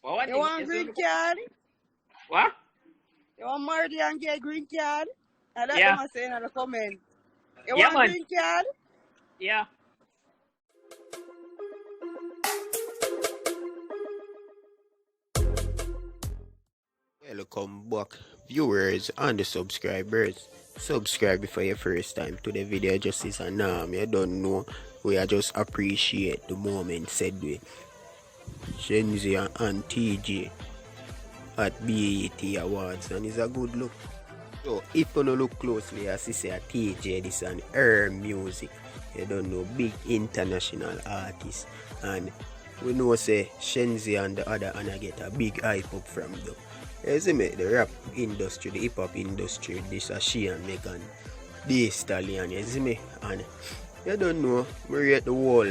Well, one You thing want is green card? what? You want marry and get green card? And that Yeah. them are saying in the comment. You Yeah, want man. green card? Yeah. Welcome back, viewers and the subscribers. Subscribe for your first time to the video. Just is a norm. You don't know. We are just appreciate the moment said we. Shenseea and TJ at BET Awards, and it's a good look. So if you don't look closely, as you say, a TJ, this and her music. You don't know, big international artist, and we know say Shenseea and the other Anna get a big hype up from them. You see me, the rap industry, the hip hop industry, this is she and Megan, the Stallion, you see me, and you don't know, we rate the whole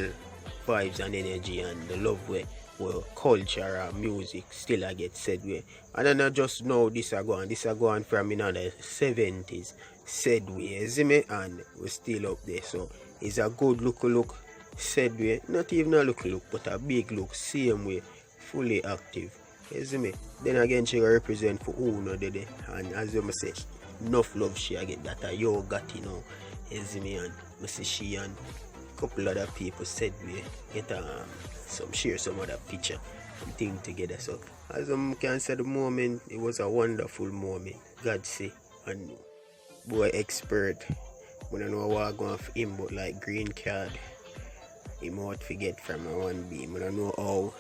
vibes and energy and the love way, well, culture and music still I get said way. And then I just know this are going from in the 70s, said way, you see me, and we're still up there, so it's a good look, said way, not even a look, but a big look, same way, fully active. You see me? Then again, she represent for Uno today, and as you say, enough love she get that a yo got, you know. You see me? And I see she and a couple other people said we get share some other picture and thing together. So as I can say, the moment it was a wonderful moment. God say, and boy expert. We don't know what going for him, but like green card, he might forget from a one beam. We don't know how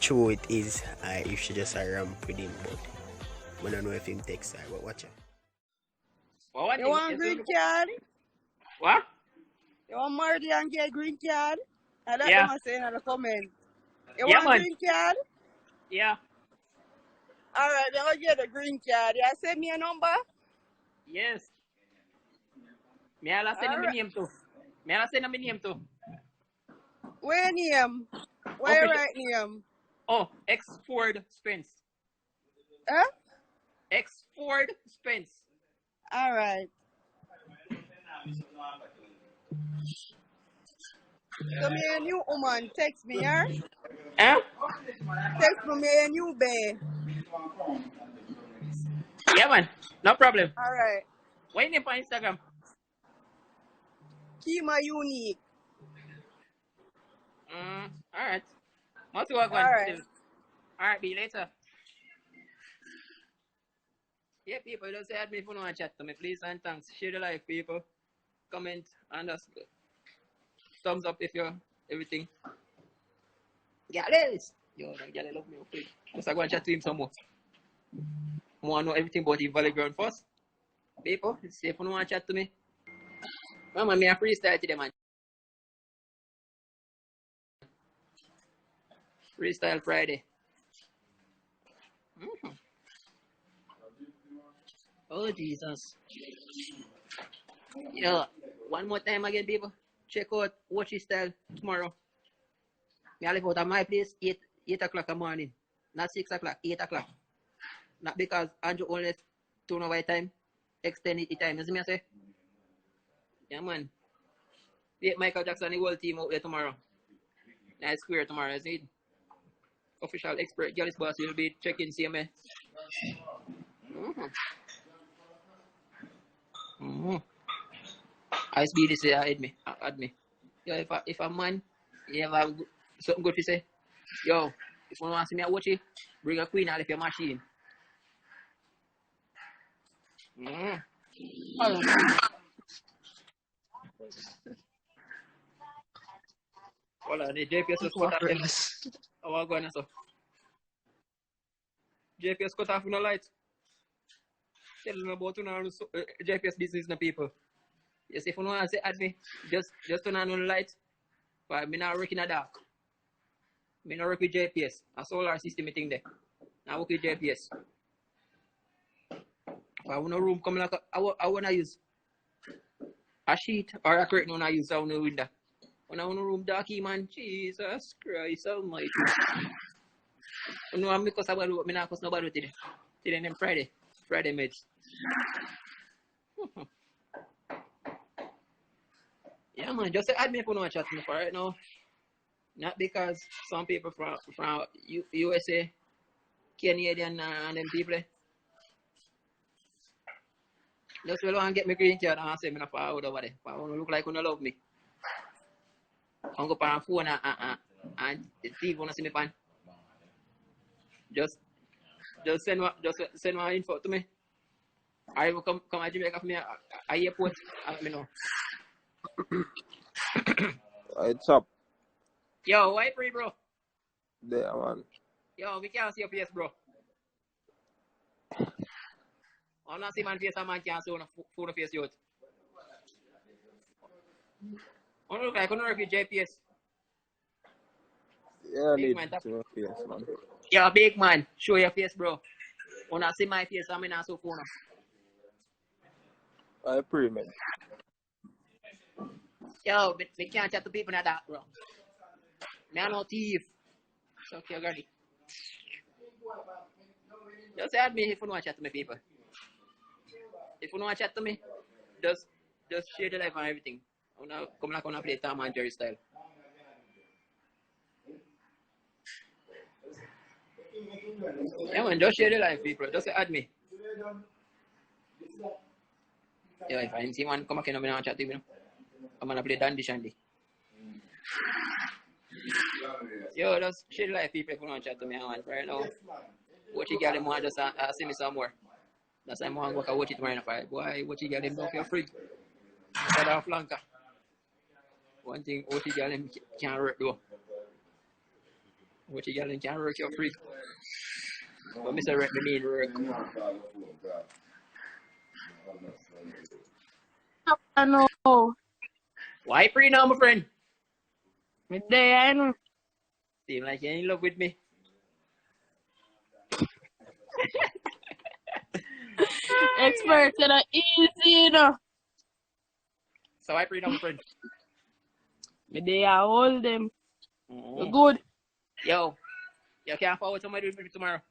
true it is, if she just a ramp with him, but I don't know if him takes her, but watch out. Well, one You thing want is green card? what? You want marry and get green card? And that Yeah. them are saying in the comment. You Yeah, want man. green card? Yeah. Alright, then I'll get a green card. You send me a number? Yes. Me I'll send him my Alright. name too. Me I'll send him my name too. Where name? Where right name? Oh, X Ford Spence. Huh? X Ford Spence. Alright. So me and you woman text me, huh? Eh? Text me and you babe. Yeah, man. No problem. Alright. What your name on Instagram? Kima Unique. Alright. Must go on Alright. still. Alright, be later. Yeah, people, don't say add me if you want to chat to me, please and thanks. Share the live, people. Comment and just thumbs up if you're everything. Gals! Yo, that gal love me, okay. Just I go and chat to him some more. I want to know everything about the Valley Ground first. People, see if you want to chat to me. Mama, me a freestyle today, man. Freestyle Friday. Oh, Jesus. Yo, one more time again, people. Check out Watch His Style tomorrow. Me I live out of my place 8 o'clock in the morning. Not 6 o'clock, 8 o'clock. Not because Andrew only turn over time. Extend it the time. You see me I say? Yeah, man. Yeah, Michael Jackson, the whole team out there tomorrow. Nice square tomorrow, you see? Official expert Gallus boss will be checking CMA. I speed this add me. Yo, if a man, you have something good to say. Yo, if you want to see me watch it, bring a queen out of your machine. Hold on, the JPS was cut off. How are going so? JPS cut off no light. Tell them about JPS business no people. Yes, if you want to say add me, just turn on the light. But I'm not working in the dark. I not work with JPS. A solar system thing there. I work with JPS. But I want a room come like I want to use a sheet or a curtain when I use out the window. When I want a room darky, man, Jesus Christ almighty. You know, I'm because I'm going to do not because nobody today. Today them Friday mates. Yeah, man, just say add me if you want to chat to me for right now. Not because some people from USA, Canadian and them people. Just will want to get me green card and say me not forward over there. I want to look like you don't love me. I'm go on phone and see if you want to see me pan. Just send one info to me. I will come to Jamaica for me at airport and let me know. What's up? Yo, why free, bro? There, man. Yo, we can't see your face, bro. I'm not see my face, and man can't see phone face yet. I don't look like I don't know if you JPS. Yeah, Big need man, to see your face, man. Yo, big man, show your face, bro. When I see my face, I'm in a so phone. I pray, man. Yo, we can't chat to people like that, bro. Me are no thief. So, okay, got it. Just add me if you want to chat to me, people. If you want to chat to me, just share the life and everything. I'm not gonna play Tom and Jerry style. Yeah, man, just share the life, people. Just add me. Yeah, if I see one come back in, I'm gonna chat to you. I'm gonna play Dandy Shandy. Yo, just share the life, people. If you want to chat to me, man, right now. Watch you get them one, just see me some more. That's why I'm going to watch it tomorrow. Boy, watch you get them don't feel free. Instead of flanker. One thing, watch you get them can't work though. Watch you get them can't work your free. But Mr. Rep, me mean work. I know. Why free now, my friend? Me there, I know. Seem like you're in love with me. Expert to the easy, you know. So why free now, my friend? Me there, I hold them. You're good. Yo, you can't forward somebody with me tomorrow.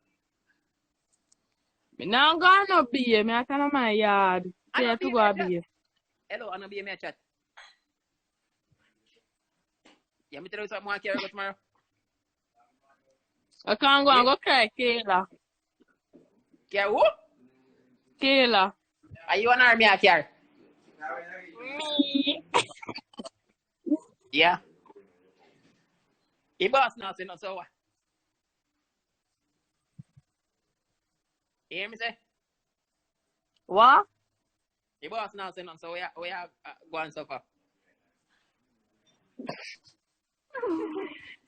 Me now gonna be me I can my yard. I Say don't to be go a be. Hello, I'm gonna be a chat. Yeah, me tell you something I care about tomorrow. I can't go and go cry Kayla. Care who? Kayla. Are you an army I care? Me. Yeah. He boss now, say no, so what? You hear me say? What? He boss now, say no, so we have go and suffer.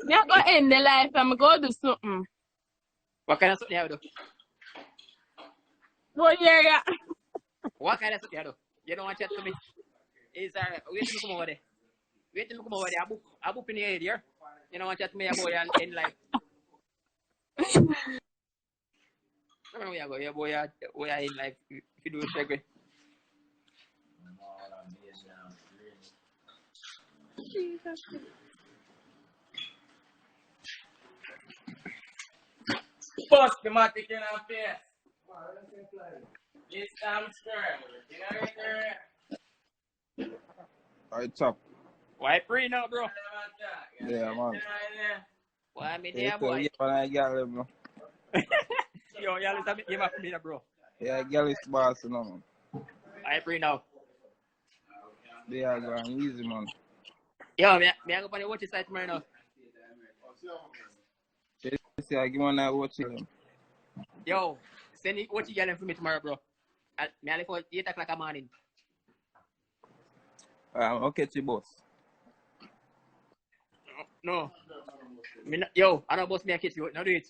Me I go end the life and me go do something. What kind of something you do? Go here, yeah. What kind of something you do? You don't want to chat to me? Is wait till me come over there. Wait till me come over there. I book in your head here. You don't want to chat to me about your end life. I don't know where you go. Your boy, where you in life. If you do it, check it. Boss, the matic in our face. This time square. You know it? What's up? Why free now, bro? Yeah, man. Why me Yeah, there, boy? I got them, bro. Yo, y'all listen to me, for me, bro. Yeah, girl is boss, you know, man. Why free now? They are going easy, man. Yo, me I go on the watch site tomorrow now. See, I give one that watch them. Yo, send it what you get for me tomorrow, bro. Me I leave for 8 o'clock in the morning. Okay, to boss. No. Yo, I don't boss me a catch you. No do it.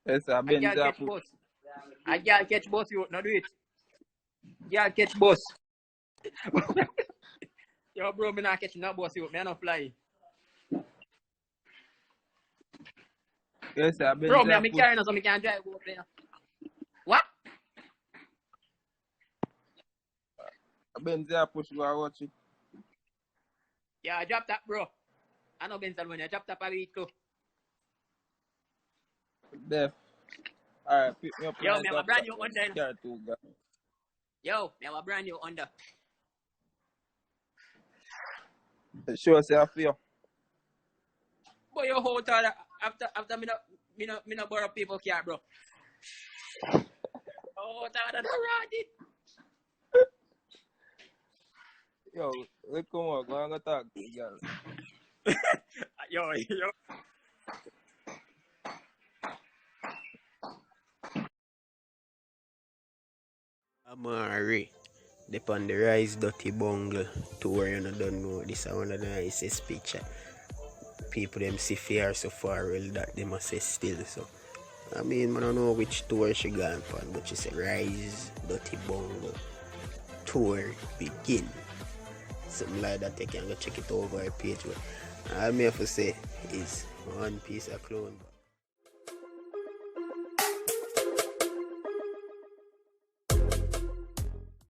Yes, I've I been can't there. catch boss. I can't catch boss you. No do it. Can't catch boss. Yo, bro, me not catch no boss you. Me not fly. Yes, I've been Bro, there. me carrying so me can't drive over there. What? I've been there, push go watch it. Yeah, I dropped that, bro. I know Benzel when I dropped that a week too. There. Alright, pick me up. Yo, me have a brand new under. There too, guys. Yo, me have a brand new under. Show us how I feel. Boy, you hold on after me no borrow people car, bro. Oh, that ride it. Yo, look come on, go and go talk to the girl. Yo. Amari. Dep on the Rise Dirty Bungle tour, you know, don't know. This is one of the nicest picture. People them see fear so far, well, that they must say still. So, I mean, I don't know which tour she gone on, but she said Rise Dirty Bungle tour begin. Something like that, you can go check it over her page. All I have to say is one piece of clone.